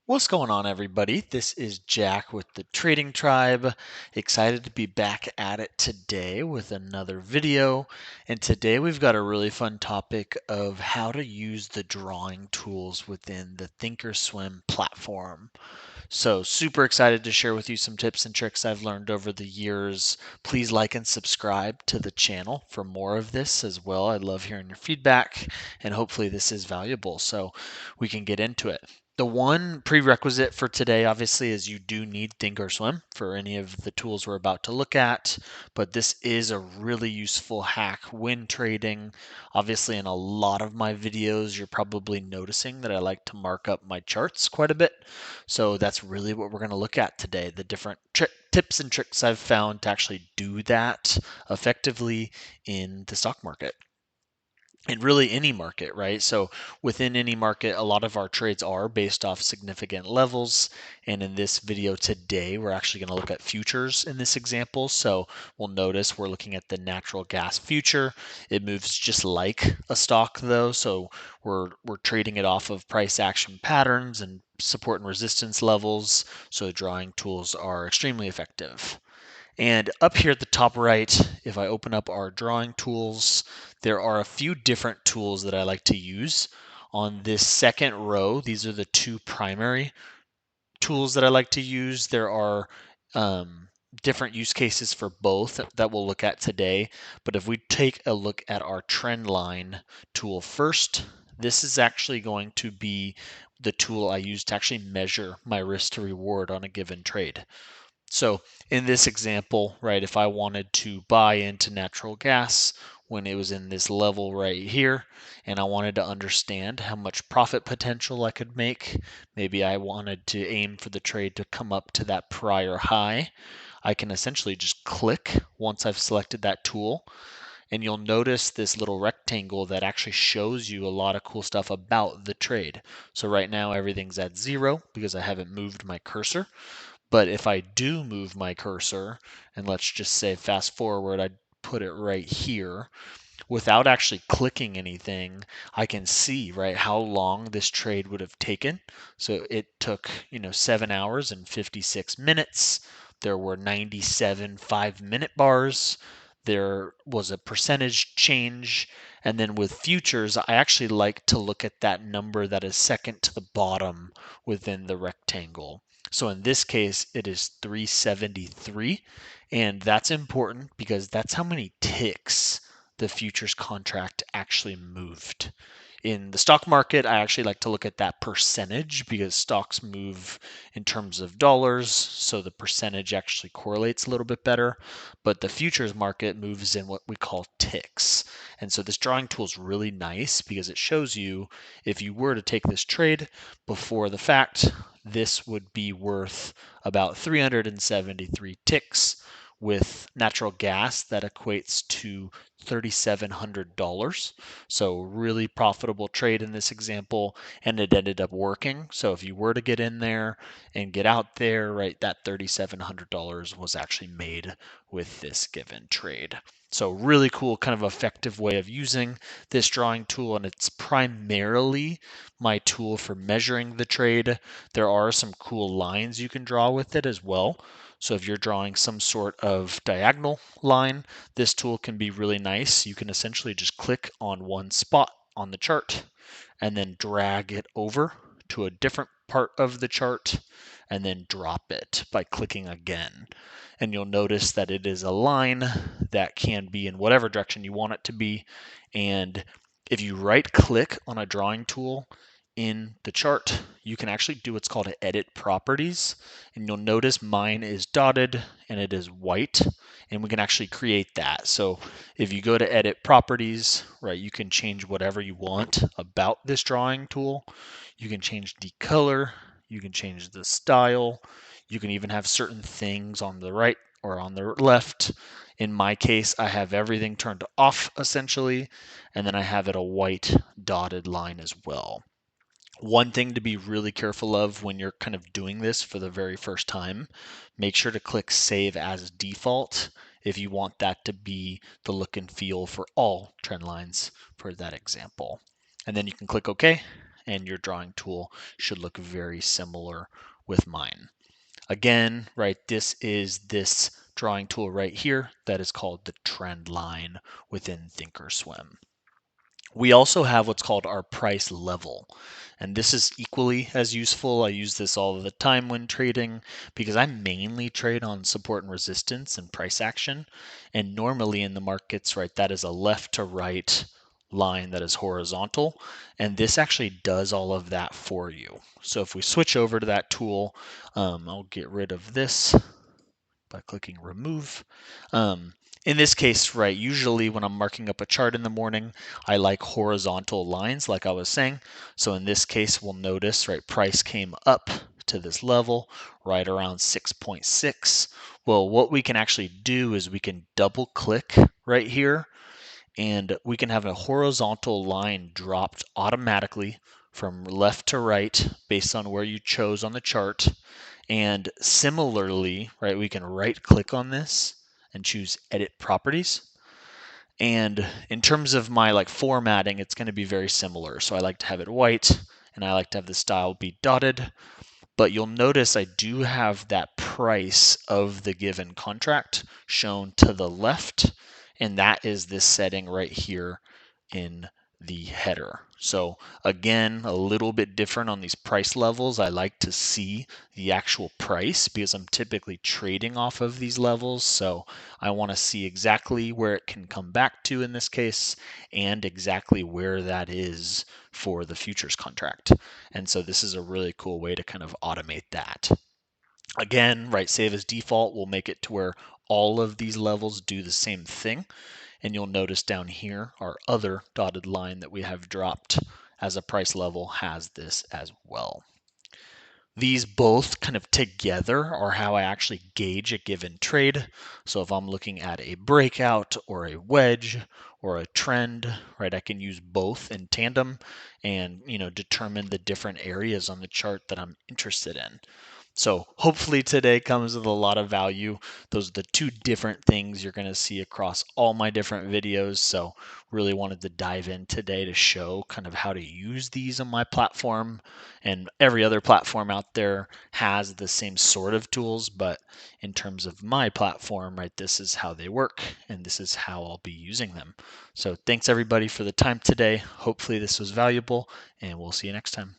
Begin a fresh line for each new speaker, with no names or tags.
What's going on, everybody? This is Jack with the Trading Tribe. Excited to be back at it today with another video. And today we've got a really fun topic of how to use the drawing tools within the Thinkorswim platform. So super excited to share with you some tips and tricks I've learned over the years. Please like and subscribe to the channel for more of this as well. I love hearing your feedback, and hopefully this is valuable so we can get into it. The one prerequisite for today, obviously, is you do need Thinkorswim for any of the tools we're about to look at, but this is a really useful hack when trading. Obviously, in a lot of my videos, you're probably noticing that I like to mark up my charts quite a bit. So that's really what we're going to look at today, the different tips and tricks I've found to actually do that effectively in the stock market. In really any market, right? So within any market, a lot of our trades are based off significant levels. And in this video today, we're actually going to look at futures in this example. So we'll notice we're looking at the natural gas future. It moves just like a stock though. So we're trading it off of price action patterns and support and resistance levels. So drawing tools are extremely effective. And up here at the top right, if I open up our drawing tools, there are a few different tools that I like to use. On this second row, these are the two primary tools that I like to use. There are different use cases for both that we'll look at today. But if we take a look at our trend line tool first, this is actually going to be the tool I use to actually measure my risk to reward on a given trade. So in this example, right, if I wanted to buy into natural gas when it was in this level right here, and I wanted to understand how much profit potential I could make, maybe I wanted to aim for the trade to come up to that prior high, I can essentially just click once I've selected that tool, and you'll notice this little rectangle that actually shows you a lot of cool stuff about the trade. So right now everything's at 0 because I haven't moved my cursor. But if I do move my cursor, and let's just say fast forward, I'd put it right here, without actually clicking anything, I can see, right, how long this trade would have taken. So it took, 7 hours and 56 minutes. There were 97 5-minute bars. There was a percentage change. And then with futures, I actually like to look at that number that is second to the bottom within the rectangle. So in this case, it is 373. And that's important because that's how many ticks the futures contract actually moved. In the stock market, I actually like to look at that percentage because stocks move in terms of dollars, so the percentage actually correlates a little bit better. But the futures market moves in what we call ticks. And so this drawing tool is really nice because it shows you if you were to take this trade before the fact, this would be worth about 373 ticks. With natural gas, that equates to $3,700. So really profitable trade in this example, and it ended up working. So if you were to get in there and get out there, right, that $3,700 was actually made with this given trade. So really cool, kind of effective way of using this drawing tool, and it's primarily my tool for measuring the trade. There are some cool lines you can draw with it as well. So if you're drawing some sort of diagonal line, this tool can be really nice. You can essentially just click on one spot on the chart and then drag it over to a different part of the chart and then drop it by clicking again. And you'll notice that it is a line that can be in whatever direction you want it to be. And if you right click on a drawing tool in the chart, you can actually do what's called edit properties. And you'll notice mine is dotted and it is white, and we can actually create that. So if you go to edit properties, right, you can change whatever you want about this drawing tool. You can change the color, you can change the style, you can even have certain things on the right or on the left. In my case, I have everything turned off essentially, and then I have it a white dotted line as well. One thing to be really careful of when you're kind of doing this for the very first time, make sure to click Save as Default if you want that to be the look and feel for all trend lines for that example. And then you can click OK, and your drawing tool should look very similar with mine. Again, right, this is this drawing tool right here that is called the trend line within Thinkorswim. We also have what's called our price level, and this is equally as useful. I use this all the time when trading because I mainly trade on support and resistance and price action. And normally in the markets, right, that is a left to right line that is horizontal, and this actually does all of that for you. So if we switch over to that tool, I'll get rid of this by clicking remove. In this case, right, usually when I'm marking up a chart in the morning, I like horizontal lines like I was saying. So in this case, we'll notice, right, price came up to this level right around 6.6. Well, what we can actually do is we can double click right here and we can have a horizontal line dropped automatically from left to right based on where you chose on the chart. And similarly, right, we can right click on this and choose edit properties. And in terms of my like formatting, it's going to be very similar. So I like to have it white and I like to have the style be dotted. But you'll notice I do have that price of the given contract shown to the left, and that is this setting right here in the header. So again, a little bit different on these price levels. I like to see the actual price because I'm typically trading off of these levels. So I want to see exactly where it can come back to in this case and exactly where that is for the futures contract. And so this is a really cool way to kind of automate that. Again, right, save as default will make it to where all of these levels do the same thing. And you'll notice down here, our other dotted line that we have dropped as a price level has this as well. These both kind of together are how I actually gauge a given trade. So if I'm looking at a breakout or a wedge or a trend, right, I can use both in tandem and, determine the different areas on the chart that I'm interested in. So hopefully today comes with a lot of value. Those are the two different things you're going to see across all my different videos. So really wanted to dive in today to show kind of how to use these on my platform. And every other platform out there has the same sort of tools, but in terms of my platform, right, this is how they work and this is how I'll be using them. So thanks everybody for the time today. Hopefully this was valuable and we'll see you next time.